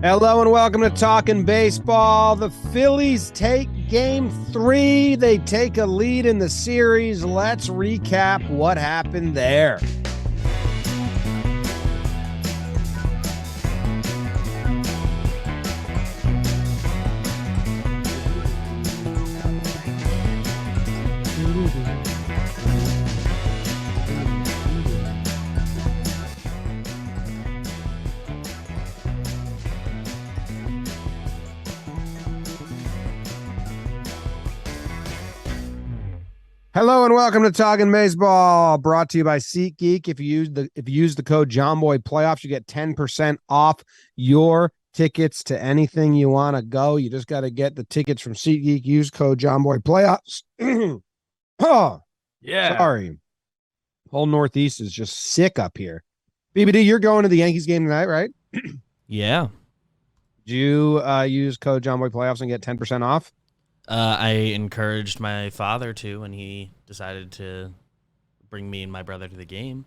Hello and welcome to Talkin Baseball. The Phillies take game 3. They take a lead in the series. Let's recap what happened there. Hello and welcome to Talkin Baseball, brought to you by SeatGeek. If you use the code JohnBoy Playoffs, you get 10% off your tickets to anything you want to go. You just got to get the tickets from SeatGeek. Use code JohnBoy Playoffs. Oh, yeah. Sorry. Whole Northeast is just sick up here. BBD, you're going to the Yankees game tonight, right? Yeah. Do you use code JohnBoy Playoffs and get 10% off? I encouraged my father to, and he decided to bring me and my brother to the game.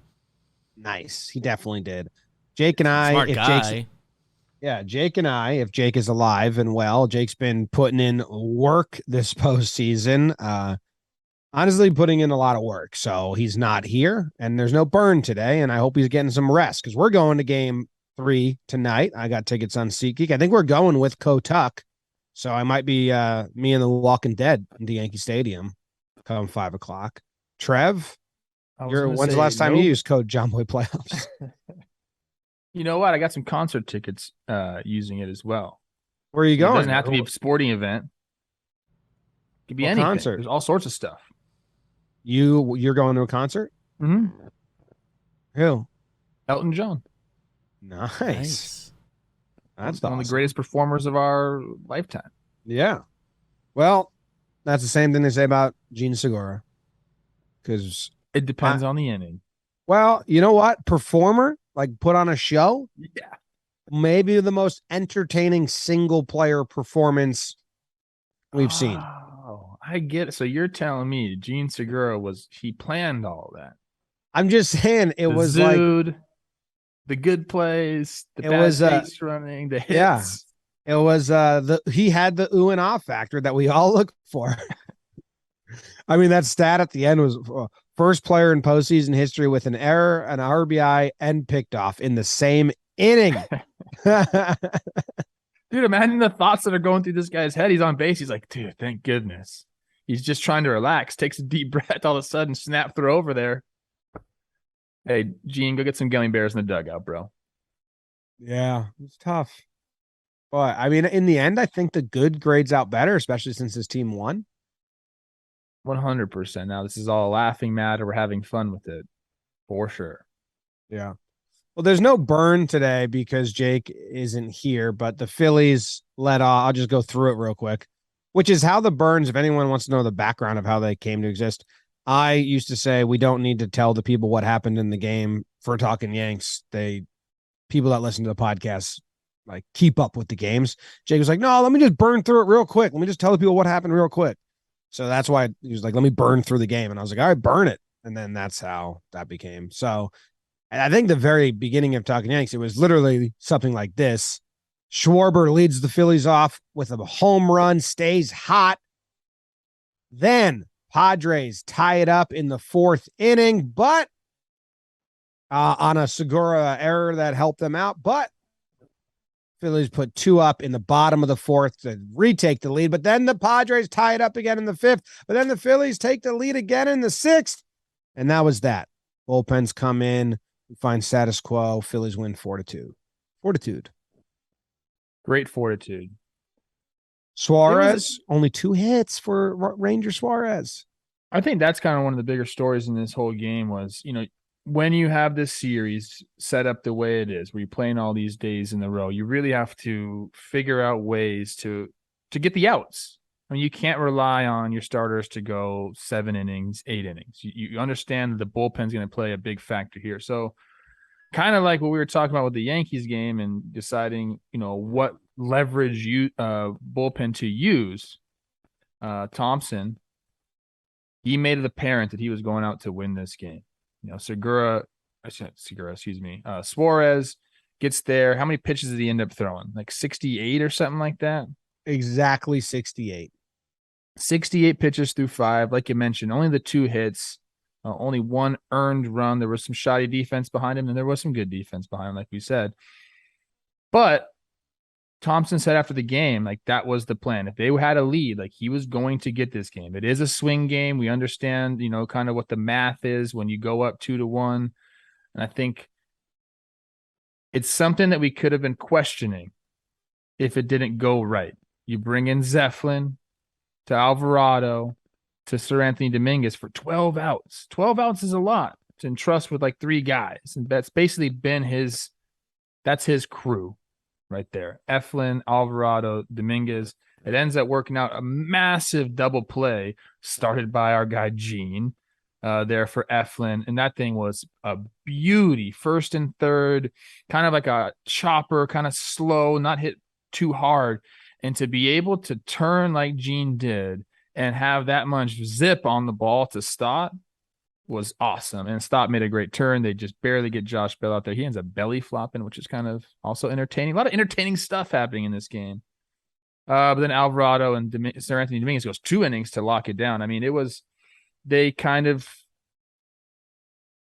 Nice. He definitely did. Jake and I, Smart if guy. Jake and I, if Jake is alive and well, Jake's been putting in work this postseason. Honestly, putting in a lot of work. So he's not here, and there's no burn today, and I hope he's getting some rest because we're going to game 3 tonight. I got tickets on SeatGeek. I think we're going with Tuck. So I might be me and the Walking Dead into Yankee Stadium come 5 o'clock. Trev, when's the last time you used code JohnBoy Playoffs? You know what? I got some concert tickets using it as well. Where are you going? It doesn't have to be a sporting event. It could be anything. Concert? There's all sorts of stuff. You're going to a concert? Mm-hmm. Who? Elton John. Nice. That's one of the greatest performers of our lifetime. Yeah. Well, that's the same thing they say about Gene Segura. Because it depends on the inning. Well, you know what? Performer, like put on a show. Yeah. Maybe the most entertaining single player performance we've seen. Oh, I get it. So you're telling me Gene Segura he planned all of that. I'm just saying it was Zood, like the good plays, the bad base running, the hits. Yeah. It was he had the ooh and ah factor that we all look for. I mean, that stat at the end was first player in postseason history with an error, an RBI, and picked off in the same inning. Dude, imagine the thoughts that are going through this guy's head. He's on base. He's like, dude, thank goodness. He's just trying to relax, takes a deep breath, all of a sudden, snap throw over there. Hey, Gene, go get some gummy bears in the dugout, bro. Yeah, it's tough. But, I mean, in the end, I think the good grades out better, especially since his team won. 100%. Now, this is all a laughing matter. We're having fun with it, for sure. Yeah. Well, there's no burn today because Jake isn't here, but the Phillies let off. I'll just go through it real quick, which is how the burns, if anyone wants to know the background of how they came to exist. I used to say we don't need to tell the people what happened in the game for Talking Yanks. People that listen to the podcast like keep up with the games. Jake was like, no, let me just burn through it real quick. Let me just tell the people what happened real quick. So that's why he was like, let me burn through the game. And I was like, all right, burn it. And then that's how that became. So I think the very beginning of Talking Yanks, it was literally something like this. Schwarber leads the Phillies off with a home run, stays hot. Then Padres tie it up in the 4th inning, but on a Segura error that helped them out. But Phillies put 2 up in the bottom of the 4th to retake the lead. But then the Padres tie it up again in the 5th. But then the Phillies take the lead again in the 6th. And that was that. Bullpens come in. We find status quo. Phillies win 4-2. Fortitude. Great fortitude. Suarez, only 2 hits for Ranger Suarez. I think that's kind of one of the bigger stories in this whole game was, when you have this series set up the way it is, where you're playing all these days in a row, you really have to figure out ways to get the outs. I mean, you can't rely on your starters to go 7 innings, 8 innings. You understand that the bullpen's going to play a big factor here. So kind of like what we were talking about with the Yankees game and deciding, what leverage bullpen to use. Thompson, he made it apparent that he was going out to win this game. Suarez, gets there. How many pitches did he end up throwing? Like 68 or something like that? Exactly 68. 68 pitches through 5. Like you mentioned, only the 2 hits, only 1 earned run. There was some shoddy defense behind him, and there was some good defense behind him, like we said. But Thompson said after the game, like that was the plan. If they had a lead, like he was going to get this game. It is a swing game. We understand, kind of what the math is when you go up 2-1. And I think it's something that we could have been questioning if it didn't go right. You bring in Zeflin to Alvarado to Sir Anthony Dominguez for 12 outs. 12 outs is a lot to entrust with like 3 guys. And that's basically been that's his crew right there. Eflin, Alvarado, Dominguez. It ends up working out a massive double play started by our guy Gene there for Eflin. And that thing was a beauty. First and third, kind of like a chopper, kind of slow, not hit too hard. And to be able to turn like Gene did and have that much zip on the ball to Stott was awesome. And Stott made a great turn. They just barely get Josh Bell out there. He ends up belly flopping, which is kind of also entertaining. A lot of entertaining stuff happening in this game. But then Alvarado and Sir Anthony Dominguez goes 2 innings to lock it down. I mean,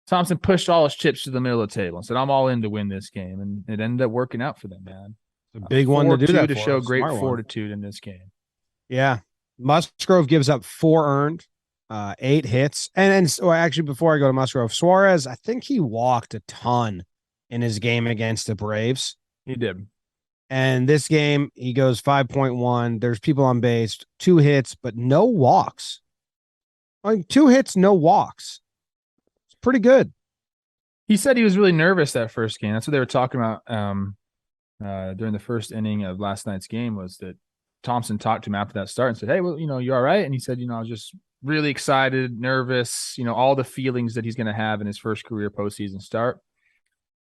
Thompson pushed all his chips to the middle of the table and said, I'm all in to win this game. And it ended up working out for them, man. A big one to do that to for show us. great Smart fortitude in this game. Yeah. Musgrove gives up 4 earned, 8 hits. And so actually, before I go to Musgrove, Suarez, I think he walked a ton in his game against the Braves. He did. And this game, he goes 5.1. There's people on base, 2 hits, but no walks. Like 2 hits, no walks. It's pretty good. He said he was really nervous that first game. That's what they were talking about during the first inning of last night's game, was that Thompson talked to him after that start and said, hey, well, you all right? And he said, I was just really excited, nervous, all the feelings that he's going to have in his first career postseason start.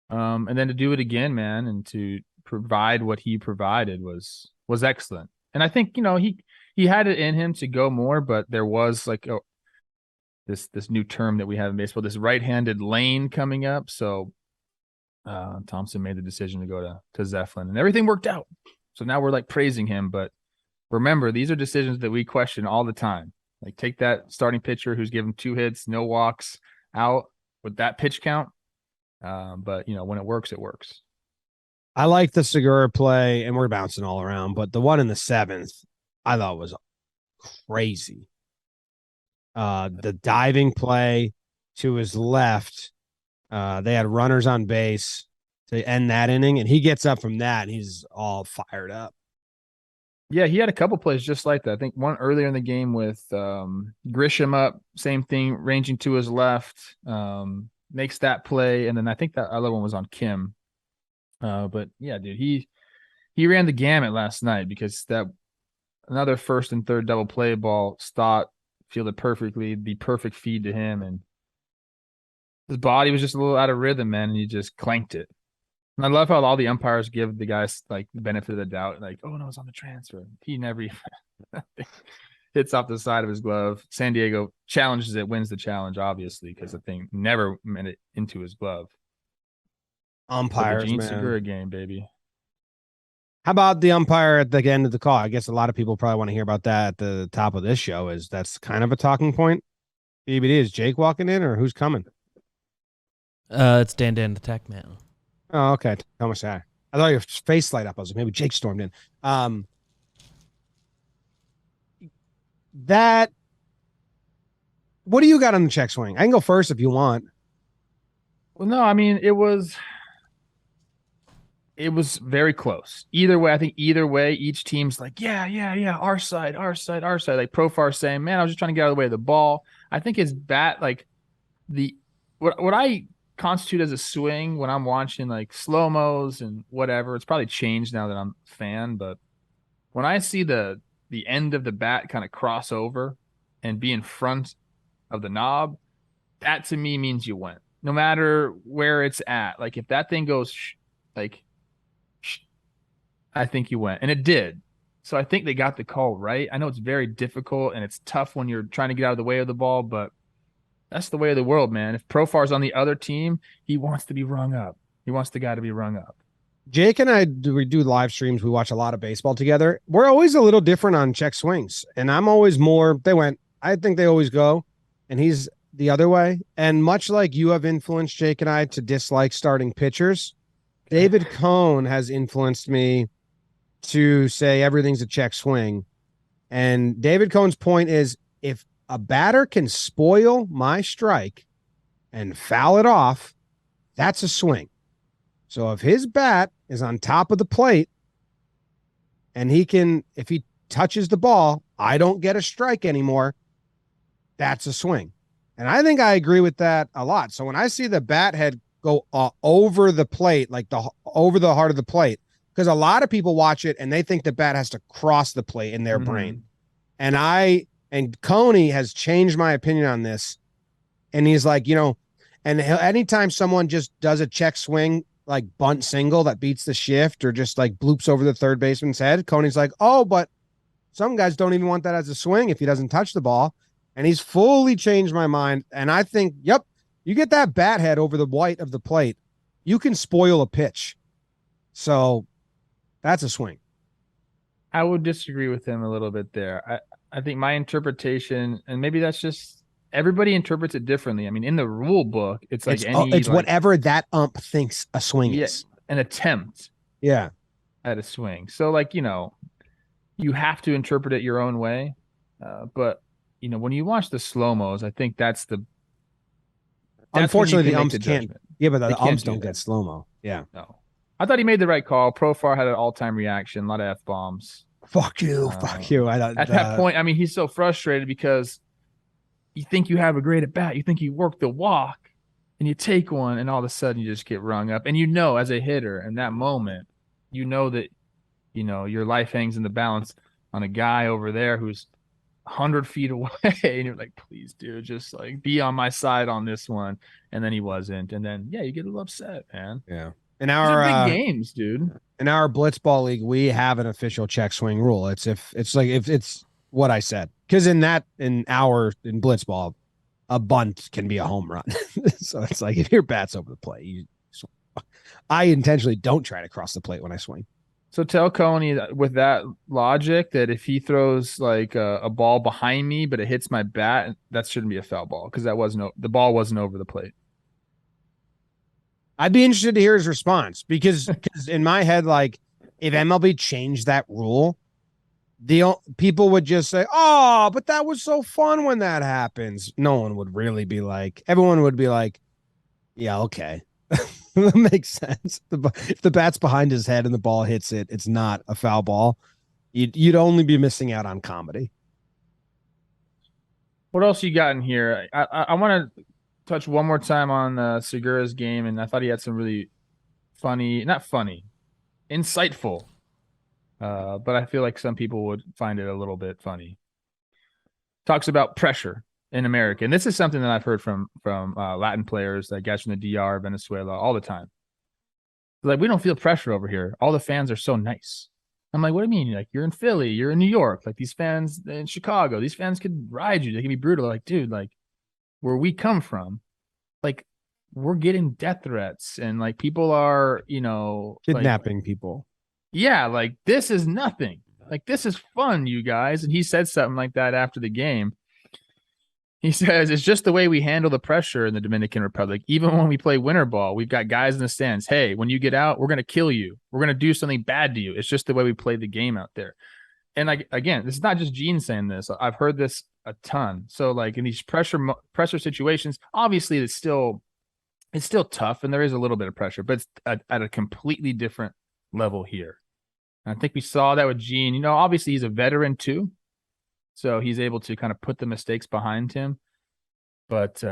And then to do it again, man, and to provide what he provided was excellent. And I think, he had it in him to go more, but there was like this new term that we have in baseball, this right-handed lane coming up. So Thompson made the decision to go to Zeflin, and everything worked out. So now we're like praising him, but remember, these are decisions that we question all the time. Like take that starting pitcher who's given 2 hits, no walks out with that pitch count. But when it works, it works. I like the Segura play, and we're bouncing all around, but the one in the 7th, I thought was crazy. The diving play to his left, they had runners on base to end that inning, and he gets up from that, and he's all fired up. Yeah, he had a couple plays just like that. I think one earlier in the game with Grisham up, same thing, ranging to his left, makes that play, and then I think that other one was on Kim. But yeah, dude, he ran the gamut last night, because that another first and third double play ball, Stott fielded perfectly, the perfect feed to him, and his body was just a little out of rhythm, man, and he just clanked it. And I love how all the umpires give the guys like the benefit of the doubt, like, oh no, it's on the transfer. He never even hits off the side of his glove. San Diego challenges it, wins the challenge, obviously, because the thing never meant it into his glove. Umpires, Gene man. Segura game, baby. How about the umpire at the end of the call? I guess a lot of people probably want to hear about that at the top of this show. Is that's kind of a talking point? BBD, is Jake walking in, or who's coming? It's Dan the Tech Man. Oh, okay. How much that? I thought your face light up. I was like, maybe Jake stormed in. That. What do you got on the check swing? I can go first if you want. Well, no, I mean it was very close. Either way, I think each team's like, yeah, our side. Like Profar's saying, man, I was just trying to get out of the way of the ball. I think his bat, like what I constitute as a swing when I'm watching like slow-mos and whatever, it's probably changed now that I'm a fan, but when I see the end of the bat kind of cross over and be in front of the knob, that to me means you went. No matter where it's at. Like if that thing goes I think you went. And it did. So I think they got the call right. I know it's very difficult and it's tough when you're trying to get out of the way of the ball, but that's the way of the world, man. If Profar's on the other team, he wants to be rung up. He wants the guy to be rung up. Jake and we do live streams. We watch a lot of baseball together. We're always a little different on check swings. And I'm always more, I think they always go. And he's the other way. And much like you have influenced Jake and I to dislike starting pitchers, David Cohn has influenced me to say everything's a check swing. And David Cohn's point is if a batter can spoil my strike and foul it off, that's a swing. So if his bat is on top of the plate and if he touches the ball, I don't get a strike anymore, that's a swing. And I think I agree with that a lot. So when I see the bat head go over the plate, like over the heart of the plate, because a lot of people watch it and they think the bat has to cross the plate in their brain. And Coney has changed my opinion on this. And he's like, and anytime someone just does a check swing, like bunt single that beats the shift or just like bloops over the third baseman's head, Coney's like, oh, but some guys don't even want that as a swing if he doesn't touch the ball. And he's fully changed my mind. And I think, yep, you get that bat head over the white of the plate, you can spoil a pitch. So that's a swing. I would disagree with him a little bit there. I think my interpretation, and maybe that's just everybody interprets it differently. I mean, in the rule book, it's like it's whatever that ump thinks a swing is. An attempt. Yeah. At a swing. So like, you have to interpret it your own way. But when you watch the slow-mos, I think that's unfortunately the umps can't. Yeah, but the umps don't get slow-mo. Yeah. No. I thought he made the right call. Profar had an all-time reaction, a lot of F-bombs. Fuck you. At that point, I mean, he's so frustrated because you think you have a great at-bat. You think you work the walk, and you take one, and all of a sudden you just get rung up. And as a hitter in that moment, that, your life hangs in the balance on a guy over there who's 100 feet away. And you're like, please, dude, just like be on my side on this one. And then he wasn't. And then, you get a little upset, man. Yeah. These are big games, dude. In our Blitzball league, we have an official check swing rule. It's if it's what I said. Because in Blitzball, a bunt can be a home run. So it's like if your bat's over the plate, I intentionally don't try to cross the plate when I swing. So tell Coney with that logic that if he throws like a ball behind me, but it hits my bat, that shouldn't be a foul ball because the ball wasn't over the plate. I'd be interested to hear his response because in my head, like if MLB changed that rule, people would just say, "Oh, but that was so fun when that happens." No one would really be like. Everyone would be like, "Yeah, okay." That makes sense. If the bat's behind his head and the ball hits it, it's not a foul ball. You'd only be missing out on comedy. What else you got in here? I want to touch one more time on Segura's game, and I thought he had some really insightful. But I feel like some people would find it a little bit funny. Talks about pressure in America. And this is something that I've heard from Latin players, like guys from the DR, Venezuela, all the time. Like, we don't feel pressure over here. All the fans are so nice. I'm like, what do you mean? Like, you're in Philly, you're in New York. Like, these fans in Chicago, these fans could ride you. They can be brutal. Like, dude, like, where we come from, like, we're getting death threats. And, like, people are, kidnapping people. Yeah, like, this is nothing. Like, this is fun, you guys. And he said something like that after the game. He says, it's just the way we handle the pressure in the Dominican Republic. Even when we play winter ball, we've got guys in the stands. Hey, when you get out, we're going to kill you. We're going to do something bad to you. It's just the way we play the game out there. And again, this is not just Gene saying this. I've heard this a ton. So like in these pressure situations, obviously it's still tough and there is a little bit of pressure, but it's at a completely different level here. And I think we saw that with Gene. Obviously he's a veteran too. So he's able to kind of put the mistakes behind him. But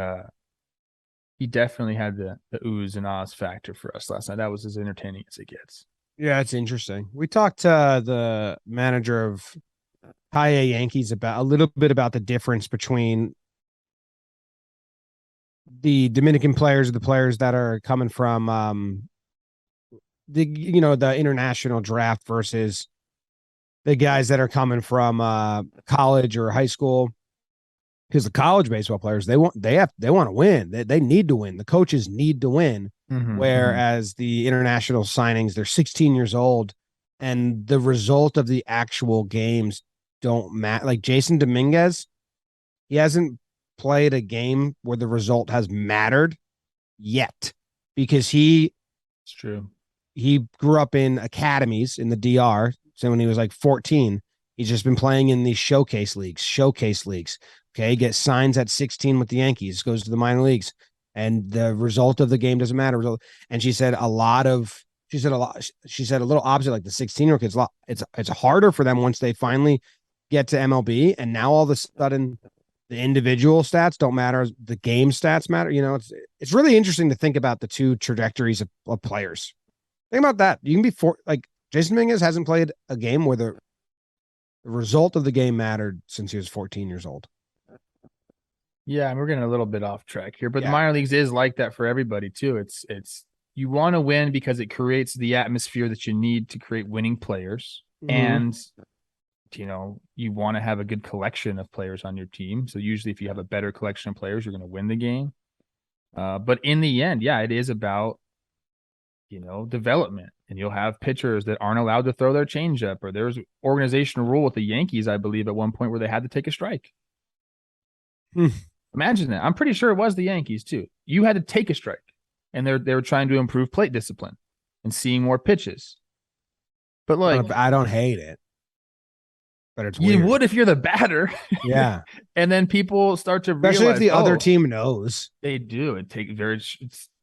he definitely had the oohs and ahs factor for us last night. That was as entertaining as it gets. Yeah, it's interesting. We talked to the manager of High-A Yankees a little bit about the difference between the Dominican players, the players that are coming from the international draft versus the guys that are coming from college or high school. because the college baseball players they want to win. They need to win. The coaches need to win. Whereas the international signings, they're 16 years old, and the result of the actual games don't matter. Like Jason Dominguez, he hasn't played a game where the result has mattered yet because it's true. he grew up in academies in the DR. So when he was like 14, he's just been playing in these showcase leagues. Okay. Gets signs at 16 with the Yankees, goes to the minor leagues, and the result of the game doesn't matter. And she said a little opposite, like the 16-year-old kids, it's harder for them once they finally get to MLB. And now all of a sudden the individual stats don't matter. The game stats matter. You know, it's really interesting to think about the two trajectories of players. Think about that. You can be like Jason Dominguez hasn't played a game where the result of the game mattered since he was 14 years old. Yeah, and we're getting a little bit off track here, but the minor leagues is like that for everybody too. It's you want to win because it creates the atmosphere that you need to create winning players, and you want to have a good collection of players on your team. So usually, if you have a better collection of players, you're going to win the game. But in the end, it is about development, and you'll have pitchers that aren't allowed to throw their changeup, or there's organizational rule with the Yankees, I believe, at one point where they had to take a strike. Imagine that. I'm pretty sure it was the Yankees too. You had to take a strike, and they were trying to improve plate discipline and seeing more pitches. But I don't hate it, but it's you weird. would if you're the batter. Yeah, and then people start to especially realize, if the other team knows. They do. It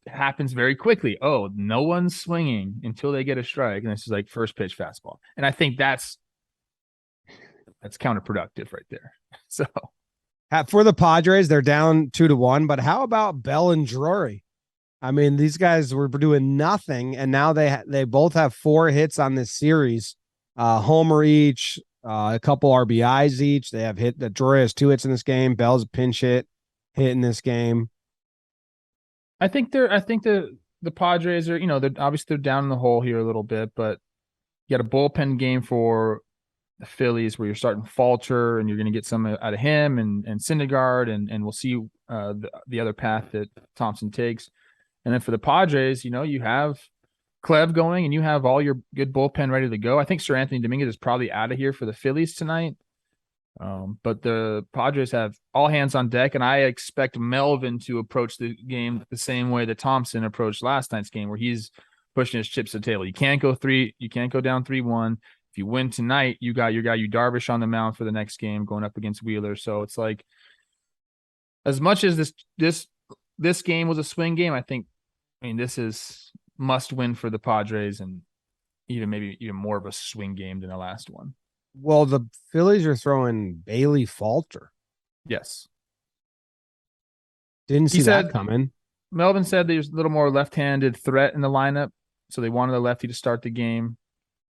happens very quickly. Oh, no one's swinging until they get a strike, and this is like first pitch fastball. And I think that's counterproductive right there. So. For the Padres, they're down 2-1, but how about Bell and Drury? I mean, these guys were doing nothing, and now they both have 4 hits on this series, homer each, a couple RBIs each. They have hit. Drury has 2 hits in this game. Bell's a pinch hit in this game. I think the Padres are, they're down in the hole here a little bit, but you got a bullpen game for the Phillies where you're starting Falter, and you're going to get some out of him and Syndergaard, and we'll see the other path that Thompson takes. And then for the Padres, you have Clev going, and you have all your good bullpen ready to go. I think Sir Anthony Dominguez is probably out of here for the Phillies tonight. But the Padres have all hands on deck, and I expect Melvin to approach the game the same way that Thompson approached last night's game, where he's pushing his chips to the table. You can't go down 3-1. If you win tonight, you got your guy Darvish on the mound for the next game going up against Wheeler. So it's like, as much as this game was a swing game, I mean, this is must win for the Padres, and maybe even more of a swing game than the last one. Well, the Phillies are throwing Bailey Falter. Yes. Didn't see that coming. Melvin said there's a little more left-handed threat in the lineup, so they wanted a lefty to start the game.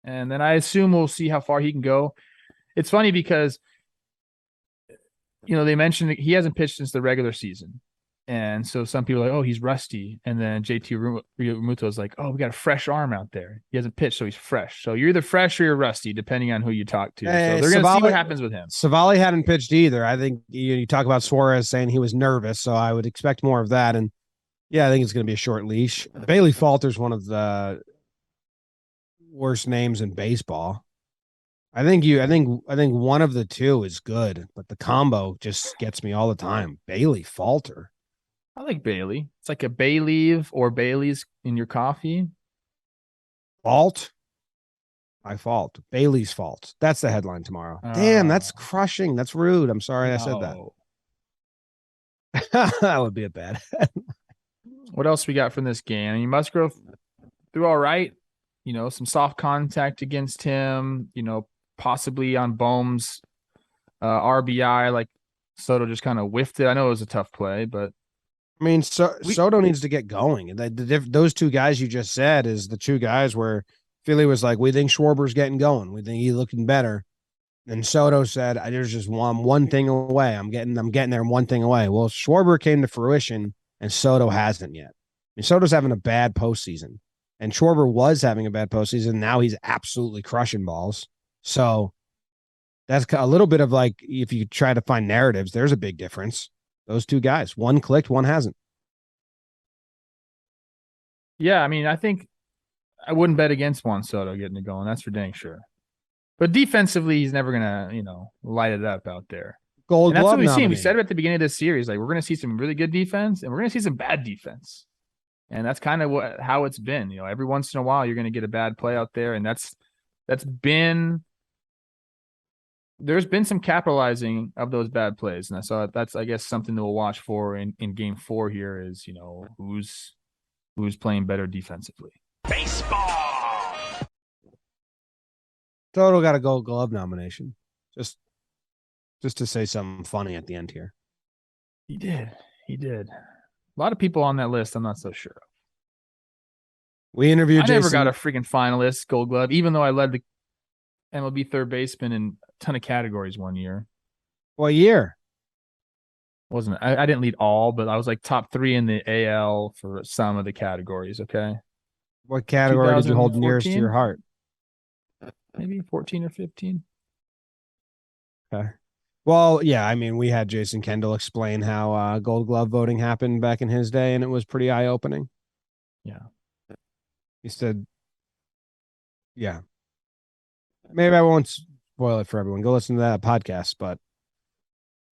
And then I assume we'll see how far he can go. It's funny because, they mentioned that he hasn't pitched since the regular season. And so some people are like, oh, he's rusty. And then JT Realmuto is like, oh, we got a fresh arm out there. He hasn't pitched, so he's fresh. So you're either fresh or you're rusty, depending on who you talk to. So they're going to see what happens with him. Savali hadn't pitched either. I think you talk about Suarez saying he was nervous, so I would expect more of that. And yeah, I think it's going to be a short leash. Bailey Falter's one of the worst names in baseball. I think one of the two is good, but the combo just gets me all the time. Bailey Falter. I like Bailey. It's like a bay leaf or Bailey's in your coffee. Fault. My fault. Bailey's fault. That's the headline tomorrow. Damn, that's crushing. That's rude. I'm sorry I said that. That would be a bad. What else we got from this game? I mean, Musgrove threw all right. Some soft contact against him. Possibly on Bohm's RBI. Like Soto just kind of whiffed it. I know it was a tough play, but. I mean, Soto needs to get going. Those two guys you just said is the two guys where Philly was like, we think Schwarber's getting going. We think he's looking better. And Soto said, there's just one thing away. I'm getting there one thing away. Well, Schwarber came to fruition, and Soto hasn't yet. I mean, Soto's having a bad postseason, and Schwarber was having a bad postseason. Now he's absolutely crushing balls. So That's a little bit of like, if you try to find narratives, there's a big difference. Those two guys, one clicked, one hasn't. Yeah, I mean, I think I wouldn't bet against Juan Soto getting it going. That's for dang sure. But defensively, he's never gonna, light it up out there. Gold And that's what Glove we've seen. We nominee. said it at the beginning of this series. Like, we're gonna see some really good defense, and we're gonna see some bad defense. And that's kind of how it's been. Every once in a while, you're gonna get a bad play out there, and there's been some capitalizing of those bad plays. And I saw that's, I guess, something that we'll watch for in game 4 here is, who's playing better defensively. Baseball. Toto got a Gold Glove nomination. Just to say something funny at the end here. He did. A lot of people on that list, I'm not so sure. We interviewed I Jason. never got a freaking finalist Gold Glove, even though I led the MLB third baseman in a ton of categories one year. What year? Wasn't it? I didn't lead all, but I was like top 3 in the AL for some of the categories. Okay. What category did you hold nearest to 2014? your heart? Maybe 14 or 15. Okay. Well, yeah, I mean, we had Jason Kendall explain how Gold Glove voting happened back in his day, and it was pretty eye-opening. Yeah. He said, yeah. Maybe I won't spoil it for everyone. Go listen to that podcast, but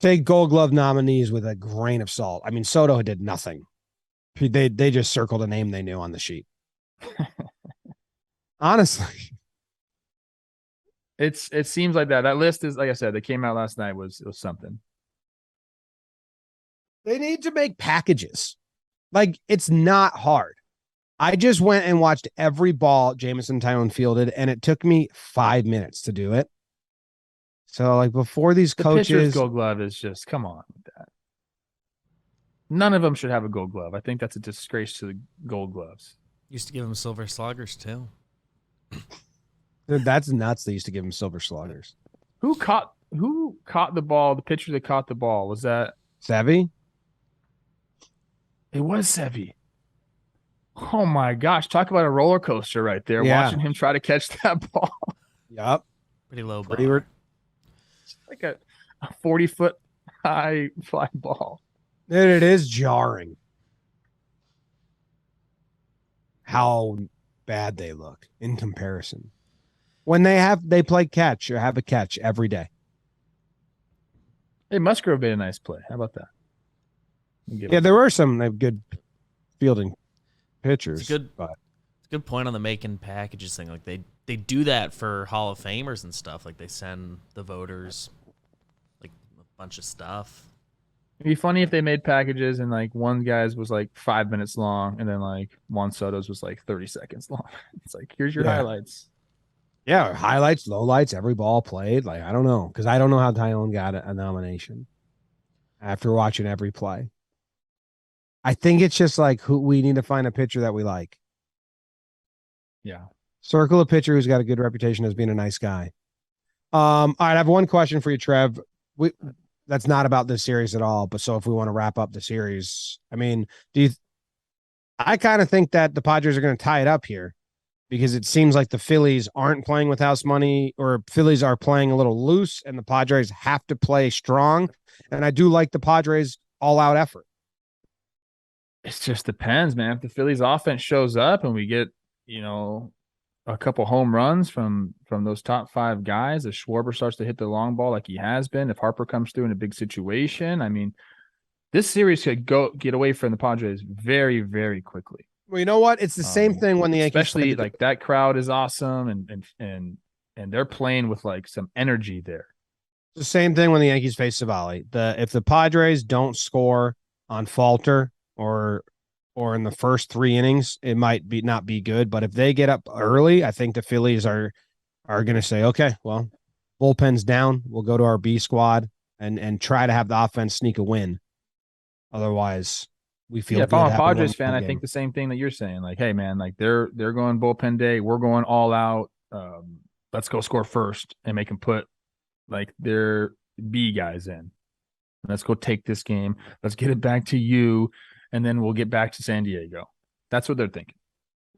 take Gold Glove nominees with a grain of salt. I mean, Soto did nothing. They just circled a name they knew on the sheet. Honestly. It seems like that. That list is, like I said, that came out last night was something. They need to make packages. Like, it's not hard. I just went and watched every ball Jameson Taillon fielded, and it took me 5 minutes to do it. So, like, before these The coaches, pitcher's Gold Glove is just, come on with that. None of them should have a Gold Glove. I think that's a disgrace to the Gold Gloves. Used to give them silver sluggers too. dude, that's nuts. They used to give him silver sluggers. Who caught the ball? The pitcher that caught the ball, was that Savvy? It was Sevy. Oh my gosh, talk about a roller coaster right there. Yeah. Watching him try to catch that ball. Yep. Pretty low bar. It's like a 40-foot high fly ball. Dude, it is jarring how bad they look in comparison. When they play catch or have a catch every day. Hey, Musgrove made a nice play. How about that? Yeah, there were some good fielding pitchers. It's a good point on the making packages thing. Like they do that for Hall of Famers and stuff. Like they send the voters like a bunch of stuff. It'd be funny if they made packages and like one guy's was like 5 minutes long and then like Juan Soto's was like 30 seconds long. It's like, here's your highlights. Yeah, highlights, lowlights, every ball played. Like, I don't know, because I don't know how Taillon got a nomination after watching every play. I think it's just like we need to find a pitcher that we like. Yeah. Circle a pitcher who's got a good reputation as being a nice guy. All right, I have one question for you, Trev. That's not about this series at all, but so if we want to wrap up the series, I mean, I kind of think that the Padres are going to tie it up here because it seems like the Phillies aren't playing with house money, or Phillies are playing a little loose and the Padres have to play strong. And I do like the Padres all out effort. It just depends, man. If the Phillies offense shows up and we get, a couple home runs from those top 5 guys, if Schwarber starts to hit the long ball like he has been, if Harper comes through in a big situation, I mean, this series could get away from the Padres very, very quickly. Well, you know what? It's the same thing when the Yankees, especially like that crowd is awesome and they're playing with like some energy there. the same thing when the Yankees face Savali. If the Padres don't score on Falter or in the first 3 innings, it might not be good. But if they get up early, I think the Phillies are going to say, okay, well, bullpen's down. We'll go to our B squad and try to have the offense sneak a win. Otherwise, we feel. Yeah, if I'm a Padres fan, I think the same thing that you're saying. Like, hey, man, like they're going bullpen day. We're going all out. Let's go score first and make them put like their B guys in. Let's go take this game. Let's get it back to you, and then we'll get back to San Diego. That's what they're thinking.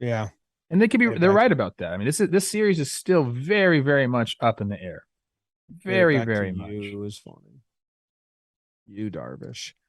Yeah, and they're right about that. I mean, this series is still very, very much up in the air. Very, Back to very much. you is funny. You Darvish.